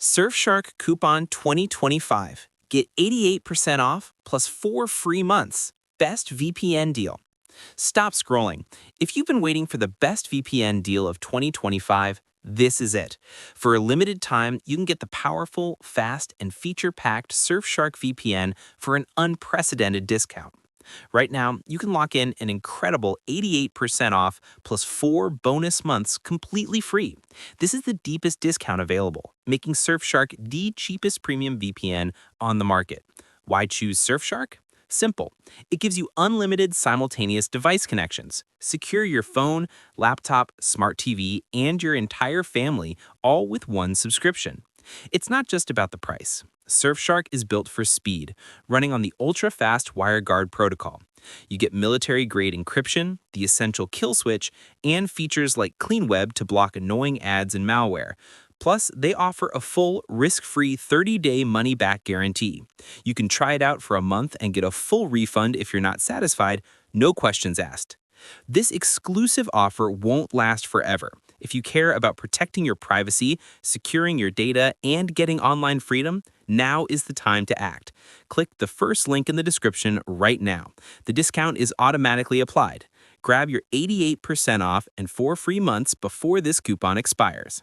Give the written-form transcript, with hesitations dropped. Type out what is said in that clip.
Surfshark Coupon 2025. Get 88% off plus 4 free months. Best VPN deal. Stop scrolling. If you've been waiting for the best VPN deal of 2025, this is it. For a limited time, you can get the powerful, fast, and feature-packed Surfshark VPN for an unprecedented discount. Right now, you can lock in an incredible 88% off plus 4 bonus months completely free. This is the deepest discount available, making Surfshark the cheapest premium VPN on the market. Why choose Surfshark? Simple. It gives you unlimited simultaneous device connections. Secure your phone, laptop, smart TV, and your entire family all with one subscription. It's not just about the price. Surfshark is built for speed, running on the ultra-fast WireGuard protocol. You get military-grade encryption, the essential kill switch, and features like CleanWeb to block annoying ads and malware. Plus, they offer a full, risk-free 30-day money-back guarantee. You can try it out for a month and get a full refund if you're not satisfied, no questions asked. This exclusive offer won't last forever. If you care about protecting your privacy, securing your data, and getting online freedom, now is the time to act. Click the first link in the description right now. The discount is automatically applied. Grab your 88% off and 4 free months before this coupon expires.